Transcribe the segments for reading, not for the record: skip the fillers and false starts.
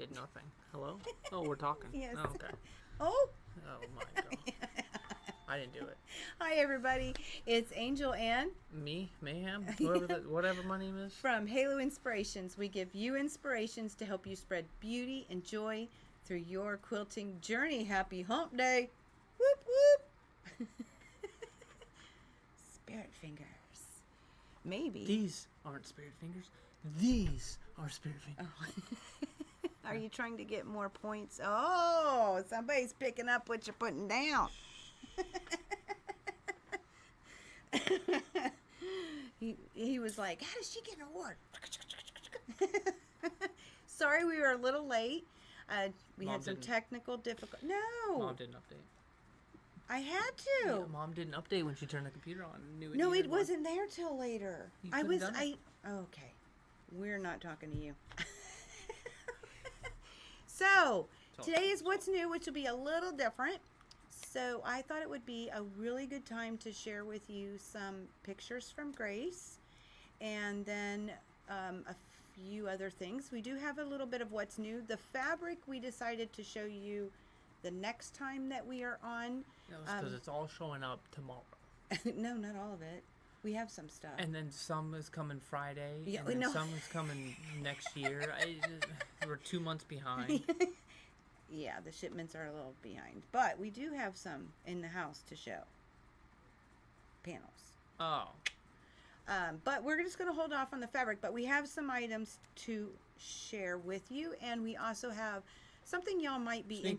did nothing. Hello? Oh, we're talking. Yes. Oh, okay. Oh. Oh my god. I didn't do it. Hi, everybody. It's Angel and Me? Mayhem? Whatever my name is? from Halo Inspirations. We give you inspirations to help you spread beauty and joy through your quilting journey. Happy hump day. Whoop, whoop. Spirit fingers. Maybe. These aren't spirit fingers. These are spirit fingers. Oh. Are you trying to get more points? Oh, somebody's picking up what you're putting down. he was like, how does she get an award? Sorry, we were a little late. We Mom had some didn't. technical difficulties. No, Mom didn't update. I had to. Yeah, Mom didn't update when she turned the computer on. Knew No, needed it one. wasn't there till later. You I couldn't was. done it. Okay. We're not talking to you. So today is what's new, which will be a little different. So I thought it would be a really good time to share with you some pictures from Grace, and then a few other things. We do have a little bit of what's new. The fabric we decided to show you the next time that we are on. Because it's all showing up tomorrow. No, not all of it. We have some stuff. And then some is coming Friday. Yeah, and then no. some is coming next year. We're 2 months behind. Yeah, the shipments are a little behind. But we do have some in the house to show. Panels. Oh. But we're just going to hold off on the fabric. But we have some items to share with you. And we also have something y'all might be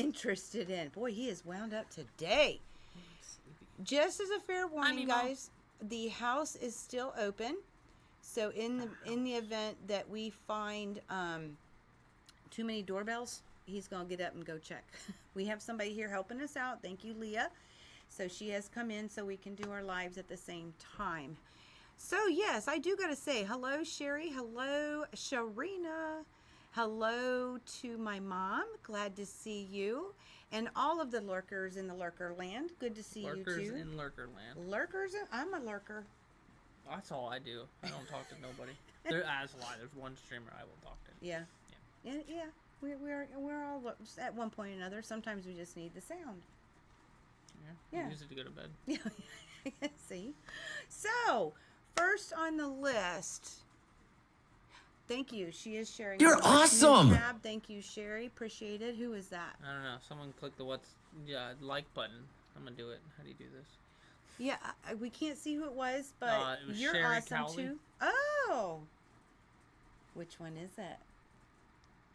interested in. Boy, he is wound up today. Just as a fair warning, guys, the house is still open. So in the event that we find too many doorbells, he's gonna get up and go check. We have somebody here helping us out. Thank you, Leah. So she has come in so we can do our lives at the same time. So yes, I do gotta say hello, Sherry. Hello, Sharina. Hello to my mom. Glad to see you. And all of the lurkers in the lurker land. Good to see you too. Lurkers in lurker land. Lurkers? I'm a lurker. That's all I do. I don't talk to nobody. There's a lie. There's one streamer I will talk to. Yeah. Yeah. We're all at one point or another. Sometimes we just need the sound. Yeah. Use it to go to bed. Yeah. See? So, first on the list. Thank you. She is sharing. You're awesome. Tab. Thank you, Sherry. Appreciate it. Who is that? I don't know. Someone click the like button. I'm gonna do it. How do you do this? Yeah, we can't see who it was, but it was you're Sherry awesome Cowley. too. Oh, which one is it?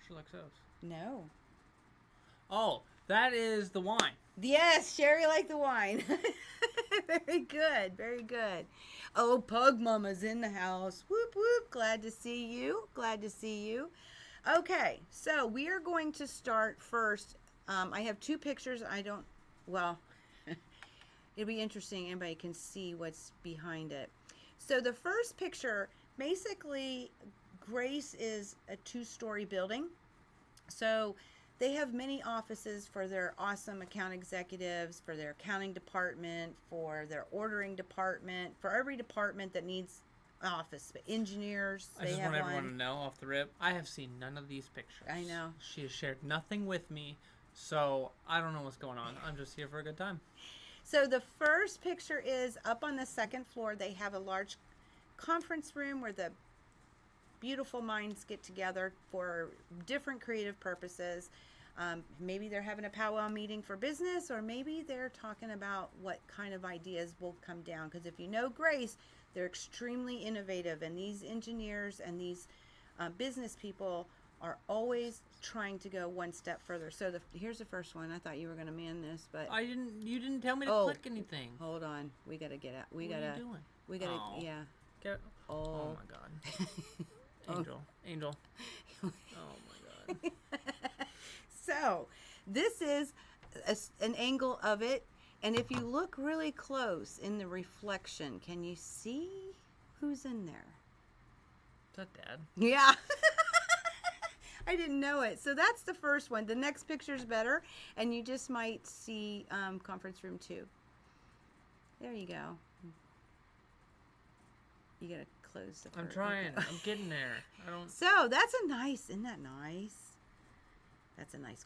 She likes those. No. Oh, that is the wine. Yes, Sherry like the wine. Very good, very good. Oh, Pug Mama's in the house. Whoop, whoop. Glad to see you. Glad to see you. Okay, so we are going to start first. I have two pictures. Well, it'll be interesting. Anybody can see what's behind it. So the first picture, basically, Grace is a 2-story building. So they have many offices for their awesome account executives, for their accounting department, for their ordering department, for every department that needs an office. Engineers, I just want everyone to know off the rip, I have seen none of these pictures. I know. She has shared nothing with me, so I don't know what's going on. I'm just here for a good time. So the first picture is up on the second floor. They have a large conference room where the beautiful minds get together for different creative purposes. Maybe they're having a powwow meeting for business, or maybe they're talking about what kind of ideas will come down. Because if you know Grace, they're extremely innovative, and these engineers and these business people are always trying to go one step further. So here's the first one. I thought you were going to man this, but You didn't tell me to click anything. Hold on. We got to get out. What are you doing? We got to, yeah. Oh my God. Angel. Oh my God. So, this is an angle of it, and if you look really close in the reflection, can you see who's in there? Is that Dad? Yeah. I didn't know it. So that's the first one. The next picture's better, and you just might see conference room 2. There you go. You gotta close the curtain. I'm trying. Okay. I'm getting there. So that's isn't that nice? That's a nice.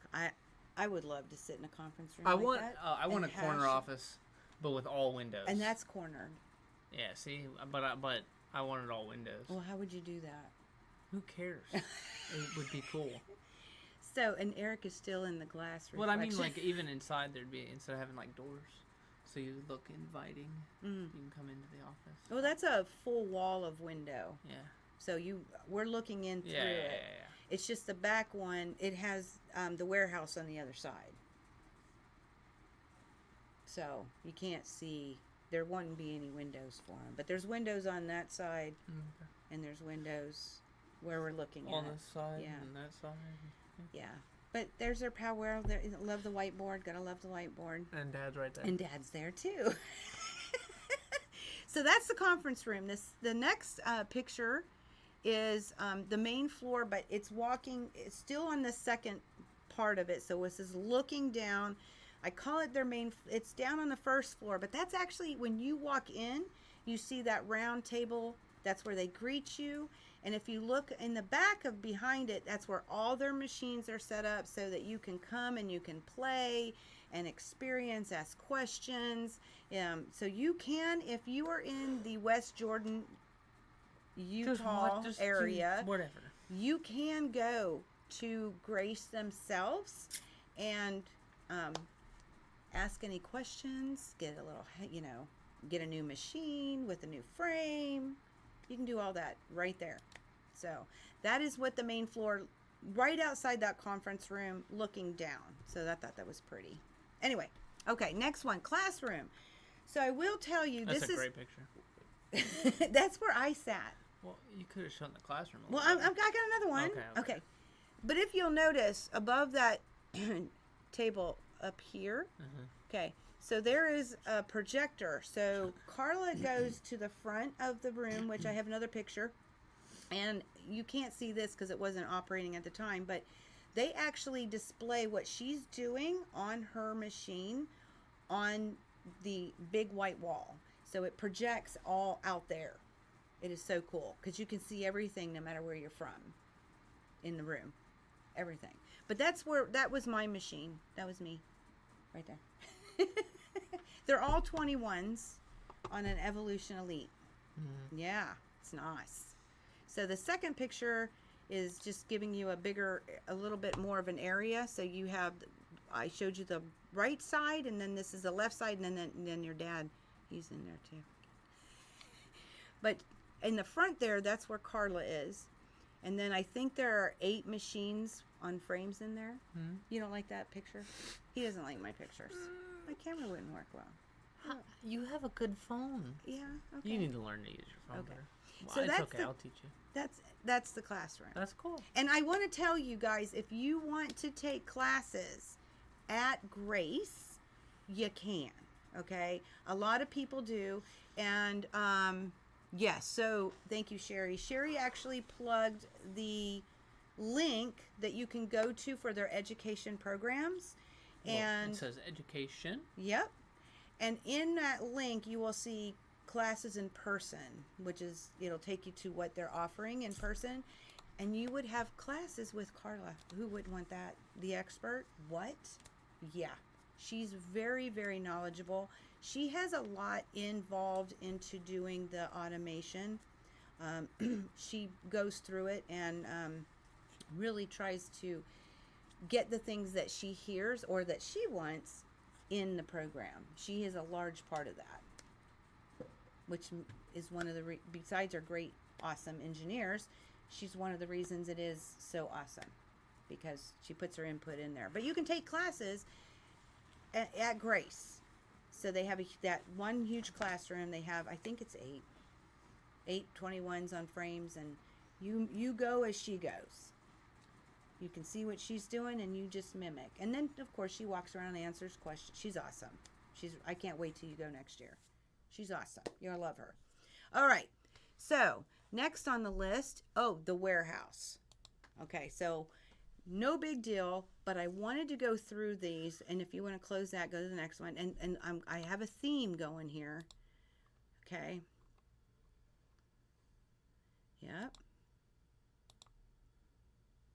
I would love to sit in a conference room. I want a corner office, but with all windows. And that's cornered. Yeah. See, but I wanted all windows. Well, how would you do that? Who cares? It would be cool. So, and Eric is still in the glass reflection. Well, I mean, like even inside there'd be, instead of having like doors, so you look inviting. You can come into the office. Well, that's a full wall of window. Yeah. So we're looking in through it. Yeah. It's just the back one. It has the warehouse on the other side. So you can't see. There wouldn't be any windows for them. But there's windows on that side. Okay. And there's windows where we're looking on at. this side Yeah. and that side. Yeah. But there's their power. Love the whiteboard. Gotta love the whiteboard. And Dad's right there. And Dad's there too. So that's the conference room. The next picture is the main floor, but it's still on the second part of it. So this is looking down. I call it their main. It's down on the first floor, but that's actually when you walk in, you see that round table. That's where they greet you. And if you look in the back of behind it, that's where all their machines are set up so that you can come and you can play and experience, ask questions. So you can, if you are in the West Jordan, Utah area, whatever, you can go to Grace themselves and ask any questions, get a little, get a new machine with a new frame. You can do all that right there. So that is what the main floor, right outside that conference room, looking down. So I thought that was pretty. Anyway, okay, next one, classroom. So I will tell you, that's a great picture. That's where I sat. Well, you could have shown the classroom. Well, I got another one. Okay. But if you'll notice, above that table up here, okay, so there is a projector. So Carla goes to the front of the room, which I have another picture. And you can't see this because it wasn't operating at the time, but they actually display what she's doing on her machine on the big white wall. So it projects all out there. It is so cool because you can see everything no matter where you're from in the room. Everything. But that was my machine. That was me right there. They're all 21s on an Evolution Elite. Yeah, it's nice. So the second picture is just giving you a little bit more of an area. So you have, I showed you the right side, and then this is the left side, and then your dad, he's in there too. But in the front there, that's where Carla is. And then I think there are 8 machines on frames in there. You don't like that picture? He doesn't like my pictures. My camera wouldn't work well. You have a good phone. Yeah. Okay. You need to learn to use your phone Okay. better. Well, So it's that's okay. I'll teach you. That's the classroom. That's cool. And I want to tell you guys, if you want to take classes at Grace, you can. Okay, a lot of people do, and yes. So thank you, Sherry. Sherry actually plugged the link that you can go to for their education programs, and it says education. Yep. And in that link, you will see classes in person, which is, it'll take you to what they're offering in person. And you would have classes with Carla. Who wouldn't want that? The expert? What? Yeah. She's very, very knowledgeable. She has a lot involved into doing the automation. She goes through it and really tries to get the things that she hears or that she wants in the program. She is a large part of that, which is one of the besides her great awesome engineers, she's one of the reasons it is so awesome, because she puts her input in there. But you can take classes at Grace. So they have that one huge classroom. They have, I think it's eight 21s on frames, and you go as she goes. You can see what she's doing and you just mimic. And then of course she walks around and answers questions. She's awesome. I can't wait till you go next year. She's awesome. You're gonna love her. All right. So next on the list, the warehouse. Okay, so no big deal, but I wanted to go through these, and if you want to close that, go to the next one. And I have a theme going here. Okay. Yep.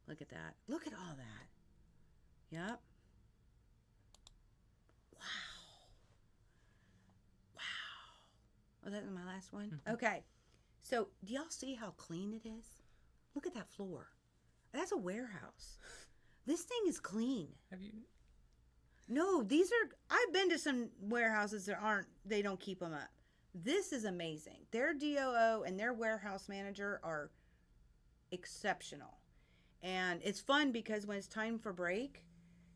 Look at that. Look at all that. Yep. Wow. Wow. Oh, that was my last one? Mm-hmm. Okay. So, do y'all see how clean it is? Look at that floor. That's a warehouse. This thing is clean. Have you? No, I've been to some warehouses that they don't keep them up. This is amazing. Their DOO and their warehouse manager are exceptional. And it's fun because when it's time for break,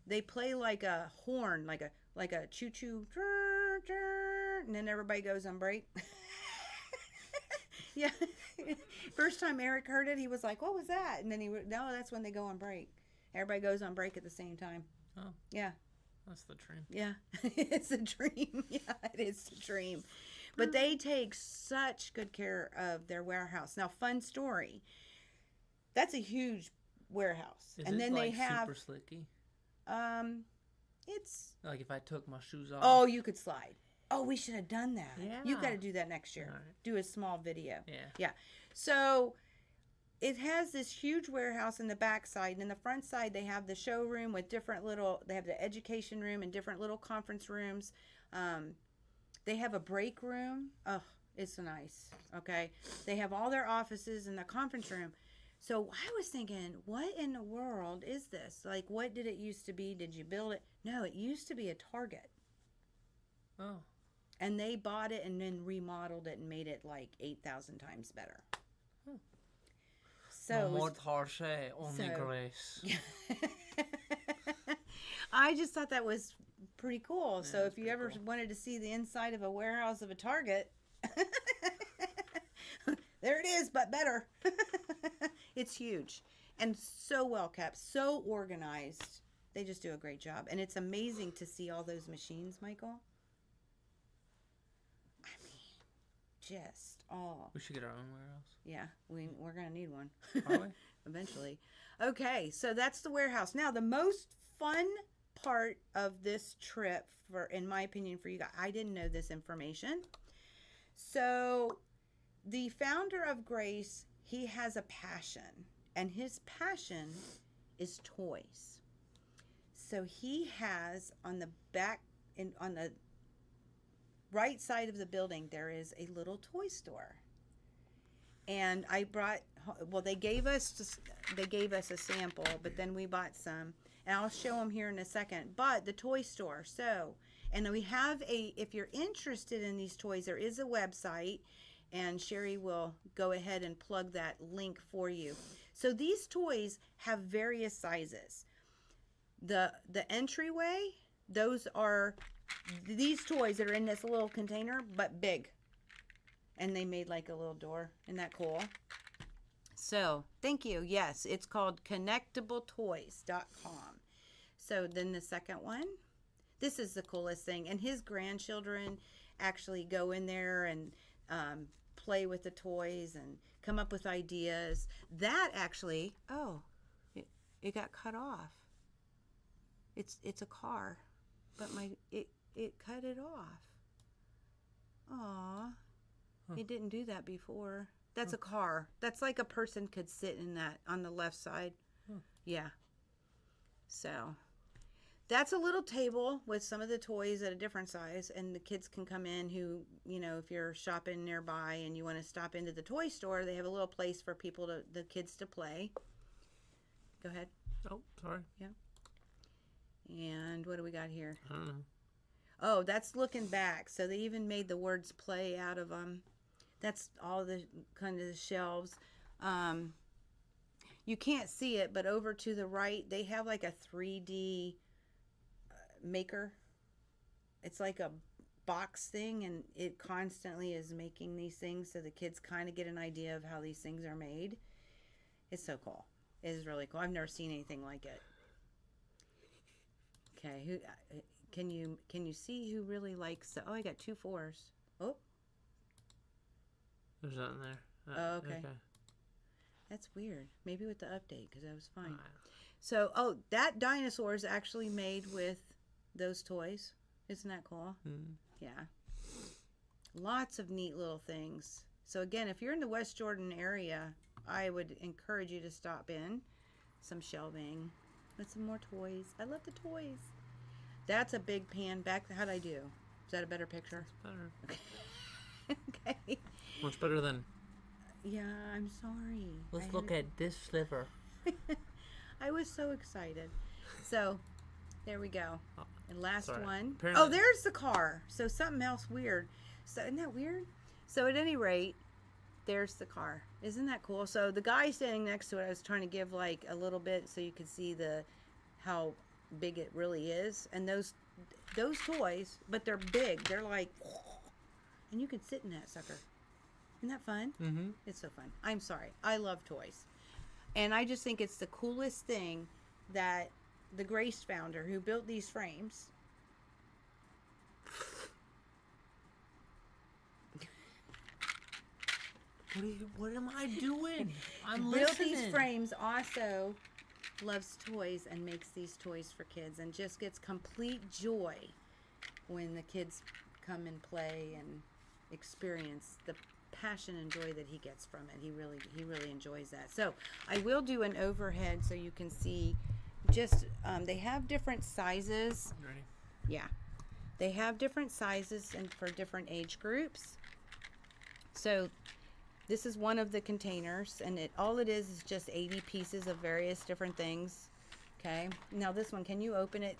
they play like a horn, like a choo-choo, and then everybody goes on break. Yeah. First time Eric heard it, he was like, "What was that?" And then no, that's when they go on break. Everybody goes on break at the same time. Oh. Yeah. That's the dream. Yeah. It's a dream. Yeah, it is a dream. But they take such good care of their warehouse. Now, fun story. That's a huge warehouse. Is and it then like they have super slicky? It's Like if I took my shoes off. Oh, you could slide. Oh, we should have done that. Yeah. You got to do that next year. All right. Do a small video. Yeah. Yeah. So it has this huge warehouse in the back side, and in the front side they have the showroom with they have the education room and different little conference rooms. They have a break room. Oh, it's nice. Okay. They have all their offices in the conference room. So I was thinking, what in the world is this? Like, what did it used to be? Did you build it? No, it used to be a Target. Oh. And they bought it and then remodeled it and made it like 8,000 times better. Hmm. So no more Target, only Grace. I just thought that was pretty cool. Yeah, so if you ever cool. wanted to see the inside of a warehouse of a Target, there it is, but better. It's huge and so well kept, so organized. They just do a great job. And it's amazing to see all those machines, Michael. I mean, just all. We should get our own warehouse. Yeah, we're going to need one. Are we? Eventually. Okay, so that's the warehouse. Now, the most fun part of this trip, in my opinion, for you guys, I didn't know this information. So, the founder of Grace, he has a passion, and his passion is toys. So he has on the back on the right side of the building, there is a little toy store. And I brought, they gave us a sample, but then we bought some, and I'll show them here in a second. But the toy store, and we have if you're interested in these toys, there is a website, and Sherry will go ahead and plug that link for you. So these toys have various sizes. The entryway, those are these toys that are in this little container, but big. And they made like a little door. Isn't that cool? So, thank you. Yes, it's called connectabletoys.com. So, then the second one. This is the coolest thing. And his grandchildren actually go in there and play with the toys and come up with ideas. That actually, it got cut off. It's a car, but it cut it off. Aw, it didn't do that before. That's a car. That's like a person could sit in that on the left side. Yeah. So that's a little table with some of the toys at a different size, and the kids can come in who, if you're shopping nearby and you want to stop into the toy store, they have a little place for the kids to play. Go ahead. Oh, sorry. Yeah. And what do we got here? I don't know. Oh, that's looking back. So they even made the words play out of them. That's all the kind of the shelves. You can't see it, but over to the right, they have like a 3D maker. It's like a box thing, and it constantly is making these things so the kids kind of get an idea of how these things are made. It's so cool. It is really cool. I've never seen anything like it. Okay, who can you see who really likes? I got 2 4s. Oh, there's nothing there. Oh, okay. That's weird. Maybe with the update, because that was fine. So, that dinosaur is actually made with those toys. Isn't that cool? Mm. Yeah. Lots of neat little things. So again, if you're in the West Jordan area, I would encourage you to stop in. Some shelving with some more toys. I love the toys. That's a big pan back. How'd I do? Is that a better picture? That's better. Okay. Much better than. Yeah, I'm sorry. Let's look at this sliver. I was so excited. So, there we go. And last one. Apparently. Oh, there's the car. So something else weird. So isn't that weird? So at any rate, there's the car. Isn't that cool? So the guy standing next to it, I was trying to give like a little bit so you could see how big it really is. And those toys, but they're big. They're like, and you can sit in that sucker. Isn't that fun? Mm-hmm. It's so fun. I'm sorry. I love toys. And I just think it's the coolest thing that the Grace founder who built these frames. What am I doing? I'm built listening. These frames also loves toys and makes these toys for kids and just gets complete joy when the kids come and play and experience the passion and joy that he gets from it. He really enjoys that. So I will do an overhead so you can see just they have different sizes. Ready? Yeah, they have different sizes and for different age groups. So this is one of the containers, and all it is just 80 pieces of various different things. Okay, now this one, can you open it?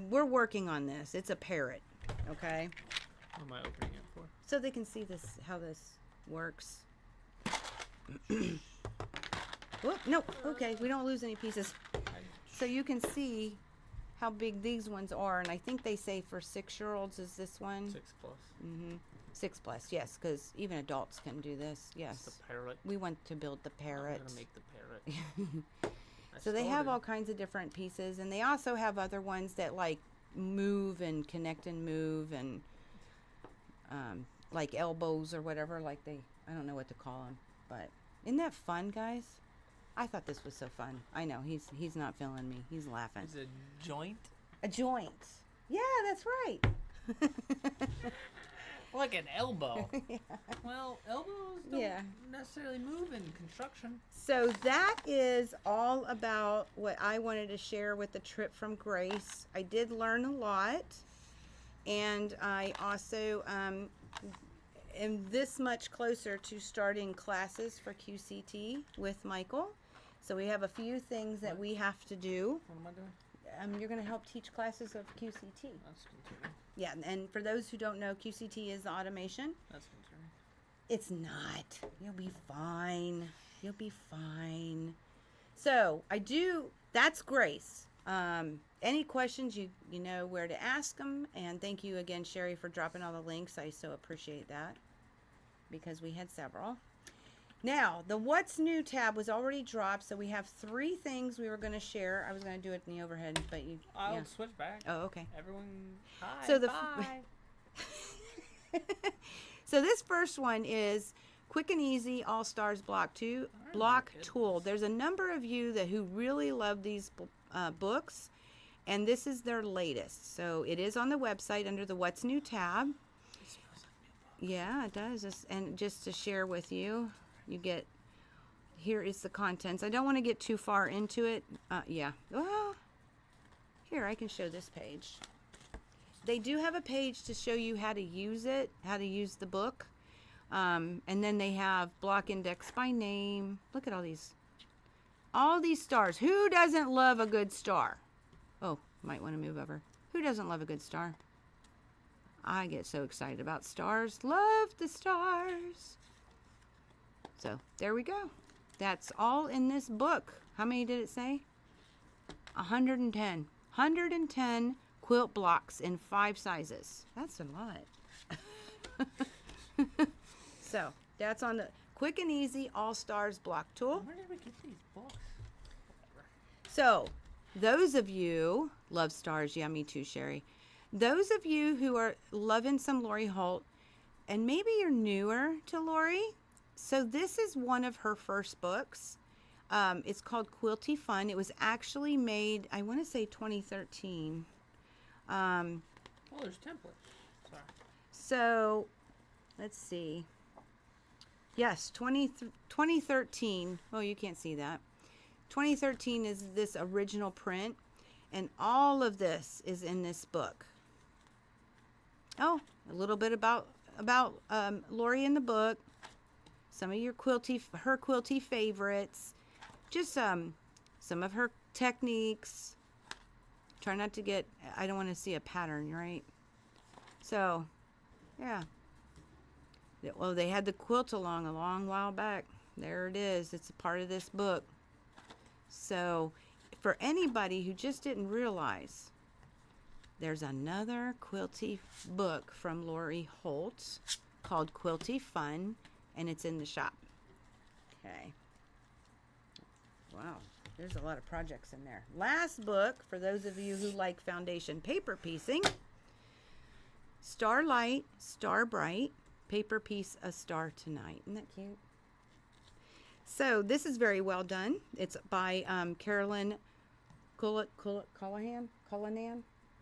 We're working on this. It's a parrot. Okay, What am I opening it for? so they can see this, how this works. Whoop, no, okay, we don't lose any pieces. So you can see how big these ones are, and I think they say for 6-year-olds is this one. 6+. Mm-hmm. 6+, yes, because even adults can do this. Yes. It's the parrot. We want to build the parrot. I'm gonna make the parrot. So they have all kinds of different pieces, and they also have other ones that like move and connect and move, and like elbows or whatever. Like I don't know what to call them, but isn't that fun, guys? I thought this was so fun. I know he's not feeling me. He's laughing. Is it a joint? A joint. Yeah, that's right. Like an elbow. Yeah. Well, elbows don't necessarily move in construction. So that is all about what I wanted to share with the trip from Grace. I did learn a lot, and I also am this much closer to starting classes for QCT with Michael. So we have a few things that we have to do. What am I doing? You're going to help teach classes of QCT. That's concerning. Yeah, and for those who don't know, QCT is the automation. That's concerning. It's not. You'll be fine. You'll be fine. So, that's Grace. Any questions, you know where to ask them. And thank you again, Sherry, for dropping all the links. I so appreciate that because we had several. Now, the What's New tab was already dropped, so we have 3 things we were going to share. I was going to do it in the overhead, but you... I'll switch back. Oh, okay. Everyone, hi, so bye. So this first one is Quick and Easy All-Stars Block 2 Block Tool. There's a number of you who really love these books, and this is their latest. So it is on the website under the What's New tab. It smells like new book. Yeah, it does. And just to share with you, you get, here is the contents. I don't want to get too far into it. Yeah. Well, here, I can show this page. They do have a page to show you how to use it, how to use the book. And then they have block index by name. Look at all these stars. Who doesn't love a good star? Oh, might want to move over. Who doesn't love a good star? I get so excited about stars. Love the stars. So there we go. That's all in this book. How many did it say? 110. 110 quilt blocks in 5 sizes. That's a lot. So that's on the Quick and Easy All Stars Block Tool. Where did we get these books? So those of you love stars, yeah, me too, Sherry. Those of you who are loving some Lori Holt, and maybe you're newer to Lori, so this is one of her first books. It's called Quilty Fun. It was actually made, I want to say 2013. Well, there's templates. Sorry. So let's see. Yes, 2013. Oh, you can't see that. 2013 is this original print, and all of this is in this book. Oh, a little bit about Lori in the book. Some of her quilty favorites. Just some of her techniques. Try not to get, I don't want to see a pattern, right? So, yeah. Well, they had the quilt along a long while back. There it is. It's a part of this book. So, for anybody who just didn't realize, there's another quilty book from Lori Holt called Quilty Fun, and it's in the shop. Okay. Wow. There's a lot of projects in there. Last book, for those of you who like foundation paper piecing, Starlight, Star Bright, Paper Piece A Star Tonight. Isn't that cute? So this is very well done. It's by Carolyn Callanan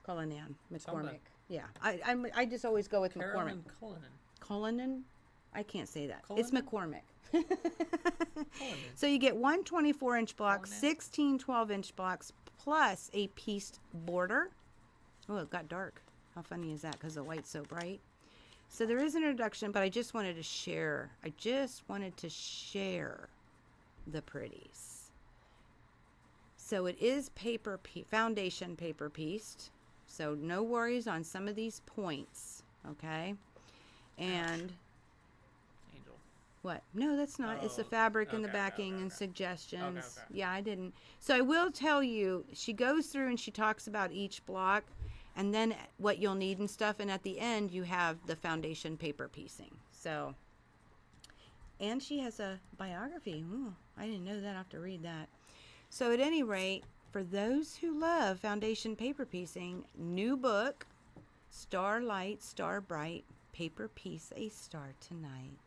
McCormick. Something. Yeah, I just always go with Carolyn McCormick. Cullinan? I can't say that. Cullinan? It's McCormick. So you get one 24-inch block, Cullinan. 16 12-inch blocks, plus a pieced border. Oh, it got dark. How funny is that? Because the light's so bright. So there is an introduction, but I just wanted to share. The pretties. So it is foundation paper pieced. So no worries on some of these points. Okay. And Angel. what? No, that's not. It's the fabric and the backing and suggestions. Okay. Yeah, I didn't. So I will tell you, she goes through and she talks about each block and then what you'll need and stuff. And at the end, you have the foundation paper piecing. So, and she has a biography. Ooh, I didn't know that. I'll have to read that. So at any rate, for those who love foundation paper piecing, new book, Starlight, Star Bright, Paper Piece A Star Tonight.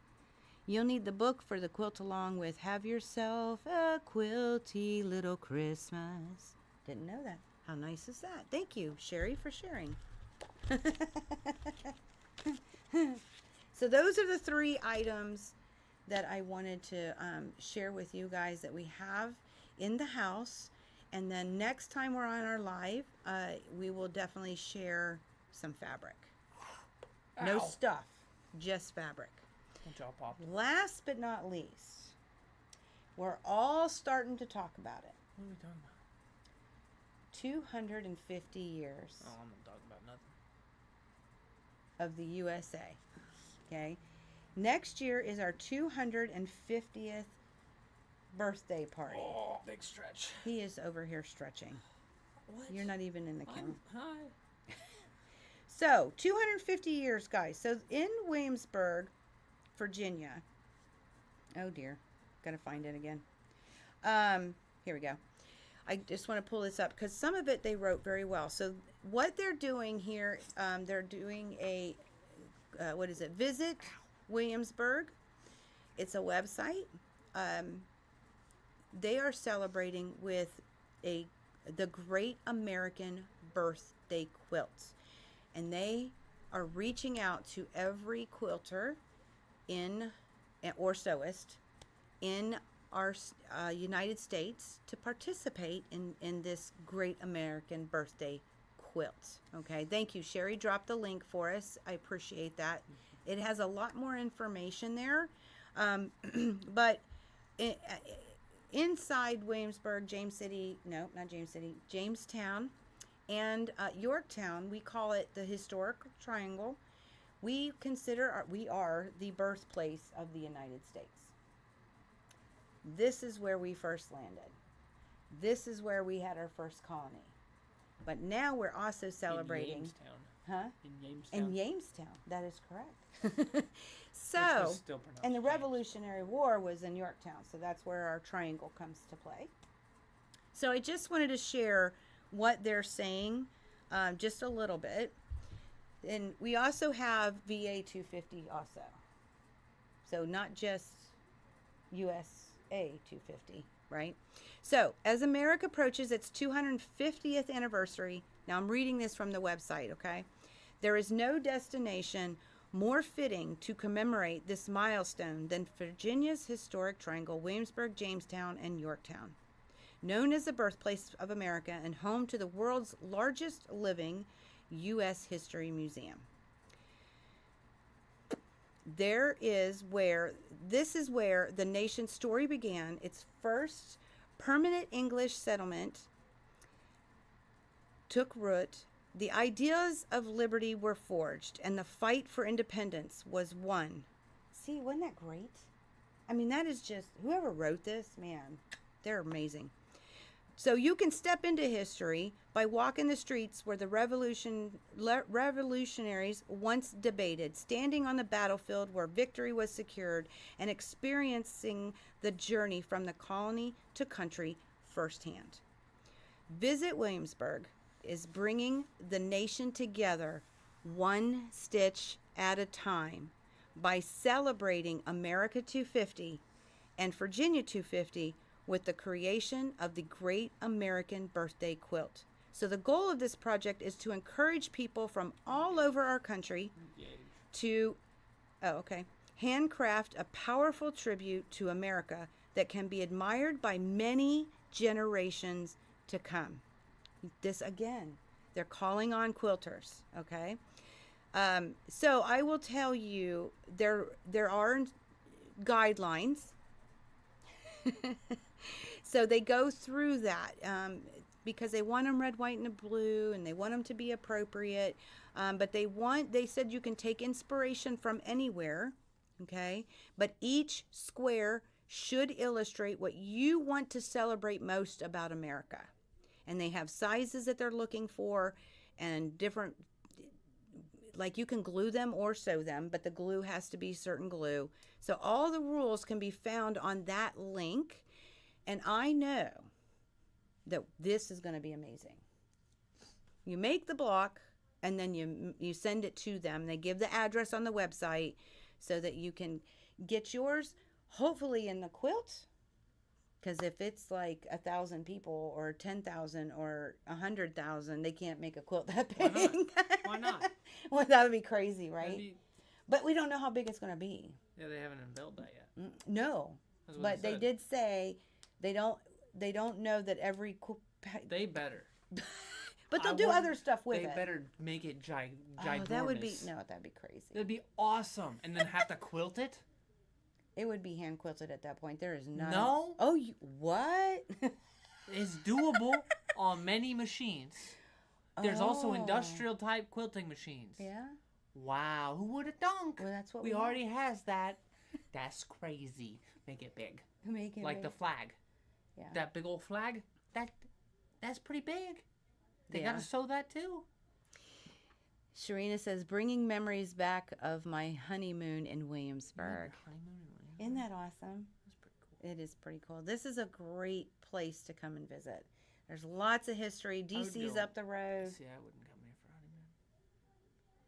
You'll need the book for the quilt along with Have Yourself a Quilty Little Christmas. Didn't know that. How nice is that? Thank you, Sherry, for sharing. So those are the 3 items that I wanted to share with you guys that we have in the house. And then next time we're on our live, we will definitely share some fabric. Ow. No stuff, just fabric. Jaw popped. Last but not least, we're all starting to talk about it. What are we talking about? 250 years Oh, I'm not talking about nothing. of the USA. Okay. Next year is our 250th birthday party. Oh, big stretch. He is over here stretching. What? You're not even in the count. Hi. So, 250 years, guys. So, in Williamsburg, Virginia. Oh, dear. Got to find it again. Here we go. I just want to pull this up because some of it they wrote very well. So, what they're doing here, they're doing a, Visit Williamsburg. It's a website. They are celebrating with the Great American Birthday Quilt. And they are reaching out to every quilter or sewist in our United States to participate in this Great American Birthday Quilt. Okay, thank you. Sherry dropped the link for us. I appreciate that. It has a lot more information there. But inside Williamsburg, Jamestown, and Yorktown, we call it the Historical Triangle. We are the birthplace of the United States. This is where we first landed. This is where we had our first colony. But now we're also celebrating. In Jamestown. Huh? In Jamestown. In Jamestown. That is correct. So, and the Revolutionary War was in Yorktown. So that's where our triangle comes to play. So I just wanted to share what they're saying just a little bit. And we also have VA 250 also. So not just USA 250, right? So as America approaches its 250th anniversary, now I'm reading this from the website, okay? There is no destination more fitting to commemorate this milestone than Virginia's historic triangle, Williamsburg, Jamestown, and Yorktown. Known as the birthplace of America and home to the world's largest living U.S. history museum. This is where the nation's story began. Its first permanent English settlement took root. The ideas of liberty were forged, and the fight for independence was won. See, wasn't that great? I mean, that is just, whoever wrote this, man, they're amazing. So you can step into history by walking the streets where the revolutionaries once debated, standing on the battlefield where victory was secured, and experiencing the journey from the colony to country firsthand. Visit Williamsburg is bringing the nation together one stitch at a time by celebrating America 250 and Virginia 250 with the creation of the Great American Birthday Quilt. So the goal of this project is to encourage people from all over our country to handcraft a powerful tribute to America that can be admired by many generations to come. This again, they're calling on quilters, okay? So I will tell you, there are guidelines. So they go through that because they want them red, white, and blue, and they want them to be appropriate. But they said you can take inspiration from anywhere, okay? But each square should illustrate what you want to celebrate most about America. And they have sizes that they're looking for and different, like you can glue them or sew them, but the glue has to be certain glue. So all the rules can be found on that link. And I know that this is going to be amazing. You make the block and then you send it to them. They give the address on the website so that you can get yours, hopefully in the quilt. Because if it's like 1,000 people or 10,000 or 100,000, they can't make a quilt that big. Why not? Well, that would be crazy, right? But we don't know how big it's going to be. Yeah, they haven't unveiled that yet. No, but they did say they don't know that every. They better. But they'll do other stuff with it. They better make it ginormous. Oh, that'd be crazy. That'd be awesome, and then have to quilt it. It would be hand quilted at that point. There is none. No. Oh, what? It's doable on many machines. There's also industrial type quilting machines. Yeah. Wow, who would have thunk? Well, that's what we already has that. That's crazy. Make it big. Make it like big. The flag. Yeah. That big old flag. That's pretty big. They Yeah. gotta sew that too. Sharina says, bringing memories back of my honeymoon in Williamsburg. Isn't that awesome? That's pretty cool. It is pretty cool. This is a great place to come and visit. There's lots of history. DC's up the road. See, I wouldn't come here for honeymoon.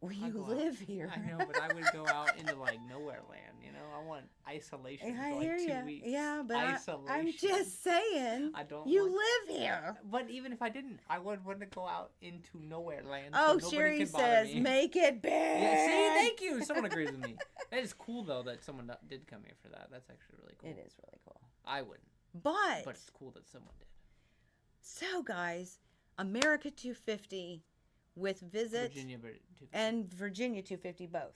Well, I'd you go out. live here. I know, but I would go out into like nowhere land. You know, I want isolation I for hear like 2 you. weeks. Yeah, but isolation. I'm just saying. I don't. You want, live here. But even if I didn't, I would want to go out into nowhere land. Oh, so nobody Sherry can bother says, me. make it big. Yeah, see, thank you. Someone agrees with me. That is cool though that someone did come here for that. That's actually really cool. It is really cool. I wouldn't, But it's cool that someone did. so, guys, America 250 with visit Virginia, but and Virginia 250 both.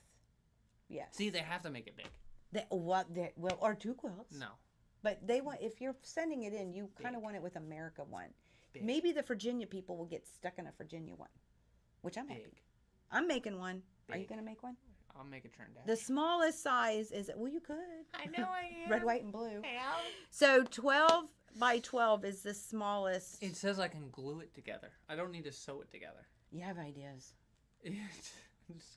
Yes. see, they have to make it big. Or two quilts. No, But they want, if you're sending it in, you kind of Big. want it with America one. Big. Maybe the Virginia people will get stuck in a Virginia one, which I'm happy. big. I'm making one. Are you Big. going to make one? I'll make it turn down. The smallest size is, well, you could. I know I am. Red, white, and blue. I am. So 12 by 12 is the smallest. It says I can glue it together. I don't need to sew it together. You have ideas.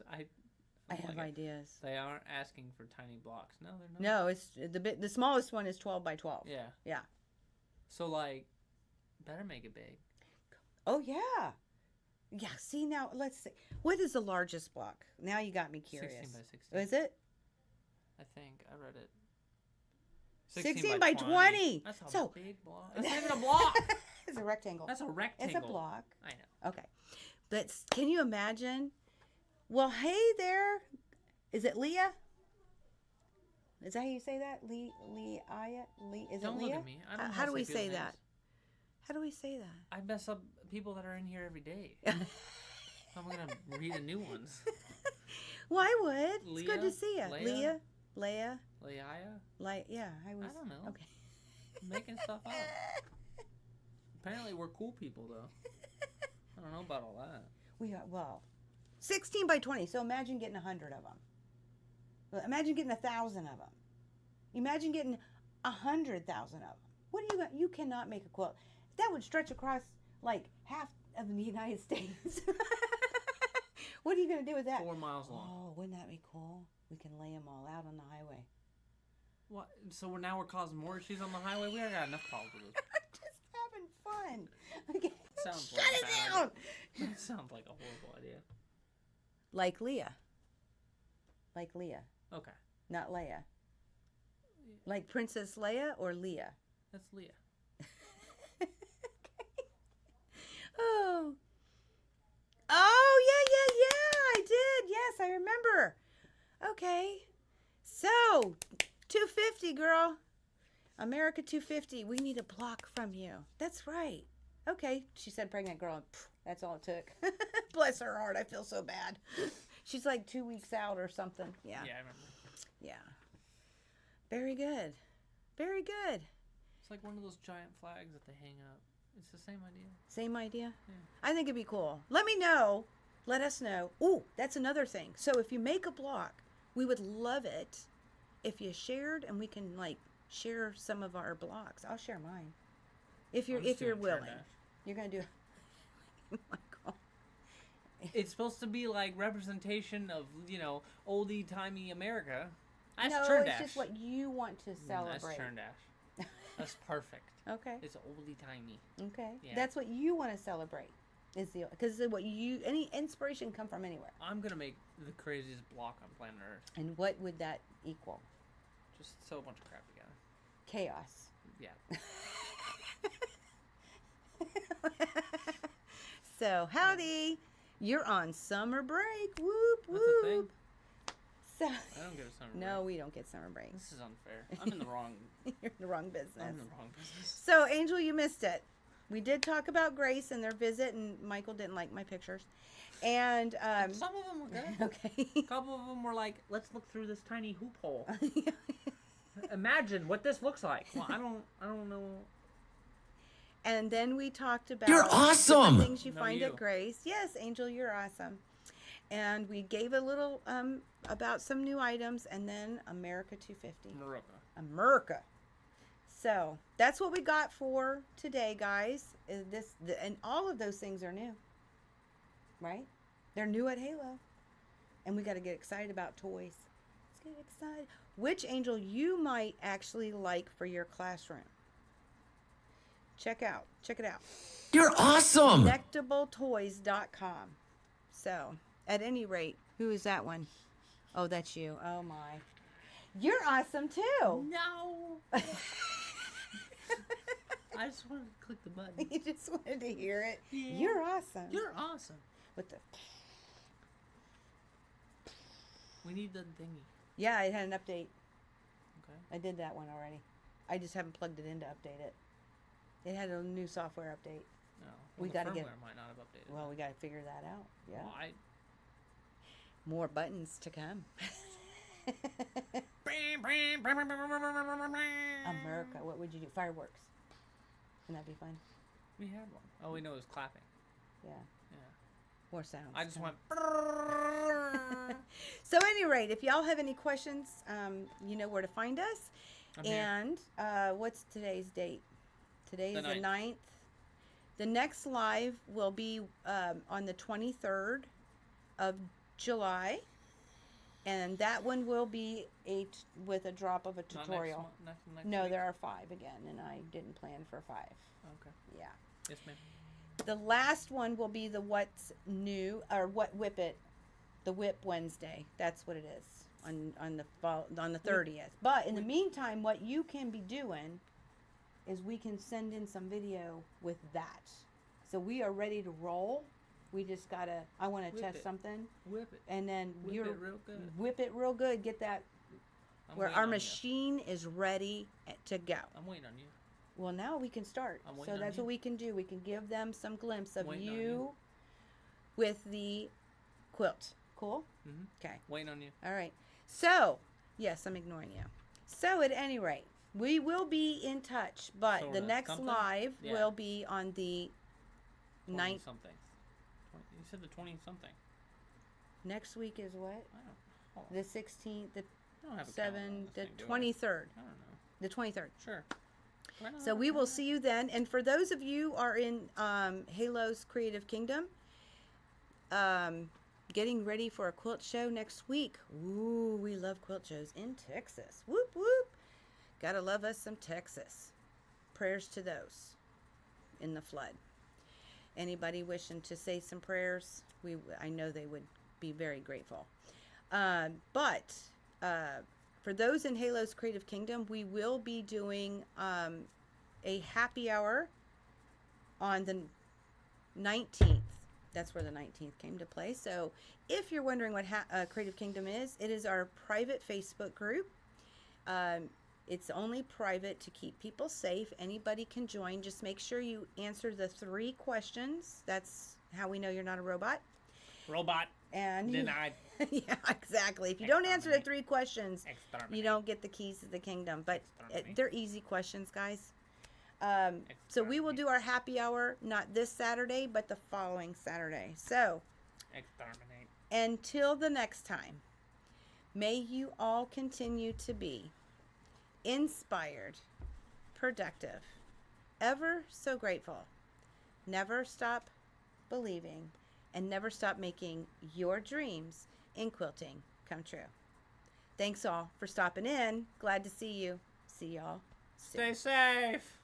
I have ideas. They aren't asking for tiny blocks. No, they're not. No, it's the smallest one is 12 by 12. Yeah. Yeah. So like, better make it big. Oh yeah. Yeah. See now, let's see. What is the largest block? Now you got me curious. 16 by 16. Is it? I think I read it. 16 by 20. That's a So- big block. That's not even a block. It's a rectangle. That's a rectangle. It's a block. I know. Okay. But can you imagine? Well, hey there. Is it Leah? Is that how you say that? Is Don't it look Leah? at me. I don't know How do we people's say names. that? How do we say that? I mess up people that are in here every day. I'm gonna read the new ones. Well, I would. It's good to Leah? see you. Leah? Leah. Leia? Yeah, I was. I don't know. Okay. I'm making stuff up. Apparently we're cool people though. I don't know about all that. We are, well, 16 by 20. So imagine getting 100 of them. Well, imagine getting 1,000 of them. Imagine getting 100,000 of them. What do you got? You cannot make a quilt. That would stretch across like half of the United States. What are you going to do with that? 4 miles long. Oh, wouldn't that be cool? We can lay them all out on the highway. What? So now we're causing more issues on the highway? We already got enough problems. Just having fun. Okay. Sounds Shut like it a bad down. idea. That sounds like a horrible idea. Like Leah. Like Leah. Okay. Not Leia. Like Princess Leia or Leah? That's Leah. Okay. Oh. Oh, yeah. I did. Yes, I remember. Okay. So, 250, girl. America 250. We need a block from you. That's right. Okay. She said pregnant girl. And that's all it took. Bless her heart. I feel so bad. She's like 2 weeks out or something. Yeah. Yeah, I remember. Yeah. Very good. Very good. It's like one of those giant flags that they hang up. It's the same idea. Same idea? Yeah. I think it'd be cool. Let me know. Let us know. Ooh, that's another thing. So if you make a block, we would love it if you shared and we can like share some of our blocks. I'll share mine. If you're willing. You're gonna do oh my God. It's supposed to be like representation of, oldie timey America. That's no, turn it's dash. just what you want to celebrate. That's turn dash. That's perfect. Okay. It's oldie timey. Okay. Yeah. That's what you want to celebrate. Is the because what you any inspiration come from anywhere. I'm gonna make the craziest block on planet Earth. And what would that equal? Just sew a bunch of crap together. Chaos. Yeah. So, howdy. You're on summer break. Whoop, whoop. That's a thing. So, I don't get a summer break. no, we don't get summer breaks. This is unfair. I'm in the wrong. You're in the wrong business. I'm in the wrong business. So, Angel, you missed it. We did talk about Grace and their visit, and Michael didn't like my pictures. And Some of them were good. okay. A couple of them were like, let's look through this tiny hoop hole. Imagine what this looks like. Well, I don't know. And then we talked about You're awesome! the things you No, find you. at Grace. Yes, Angel, you're awesome. And we gave a little about some new items, and then America 250. Morocco. America. So that's what we got for today, guys. And all of those things are new, right? They're new at Halo, and we got to get excited about toys. Let's get excited. Which angel you might actually like for your classroom? Check it out. You're awesome. Connectabletoys.com. So, at any rate, who is that one? Oh, that's you. Oh my. You're awesome too. No. I just wanted to click the button. You just wanted to hear it. Yeah. You're awesome. You're awesome. With the We need the thingy. Yeah, it had an update. Okay. I did that one already. I just haven't plugged it in to update it. It had a new software update. No. We the gotta firmware get- might not have updated. Well, we got to figure that out. Yeah. Well, More buttons to come. America, what would you do? Fireworks. Wouldn't that be fun? We had one. All we know is clapping. Yeah. Yeah. More sounds. I just went. So, at any rate, if y'all have any questions, you know where to find us. I'm here. And what's today's date? Today is The the 9th. The next live will be on the 23rd of July. And that one will be with a drop of a tutorial. Next No, week? there are 5 again, and I didn't plan for 5. Okay. Yeah. Yes, ma'am. The last one will be the What's New, or What Whip It, the Whip Wednesday. That's what it is on the 30th. But in the meantime, what you can be doing is we can send in some video with that. So we are ready to roll. We just gotta. I want to Whip test it. something, Whip it. and then Whip you're it real good. whip it real good. Get that I'm where waiting our on you. machine is ready to go. I'm waiting on you. Well, now we can start. I'm So waiting on that's you. what we can do. We can give them some glimpse of Waiting on you you. with the quilt. Cool? Mhm. Okay. Waiting on you. All right. So, yes, I'm ignoring you. So, at any rate, we will be in touch, but So the the next something? live Yeah. will be on the 20 ninth. something. You said the 20 something. Next week is what? I don't. Hold on. The 16th, the I don't have a calendar on 7th, this the thing, do I? 23rd. I don't know. The 23rd. Sure. Do I not So have a we will calendar? see you then. And for those of you who are in Halo's Creative Kingdom, getting ready for a quilt show next week. Ooh, we love quilt shows in Texas. Whoop, whoop. Gotta love us some Texas. Prayers to those in the flood. Anybody wishing to say some prayers, I know they would be very grateful. But for those in Halo's Creative Kingdom, we will be doing a happy hour on the 19th. That's where the 19th came to play. So if you're wondering what Creative Kingdom is, it is our private Facebook group. It's only private to keep people safe. Anybody can join. Just make sure you answer the 3 questions. That's how we know you're not a robot. Robot. And Denied. yeah, exactly. If you don't answer the 3 questions, Exterminate. you don't get the keys to the kingdom. But Exterminate. they're easy questions, guys. So we will do our happy hour not this Saturday, but the following Saturday. So Exterminate. until the next time, may you all continue to be inspired, productive, ever so grateful, never stop believing, and never stop making your dreams in quilting come true. Thanks all for stopping in. Glad to see you. See y'all soon. Stay safe.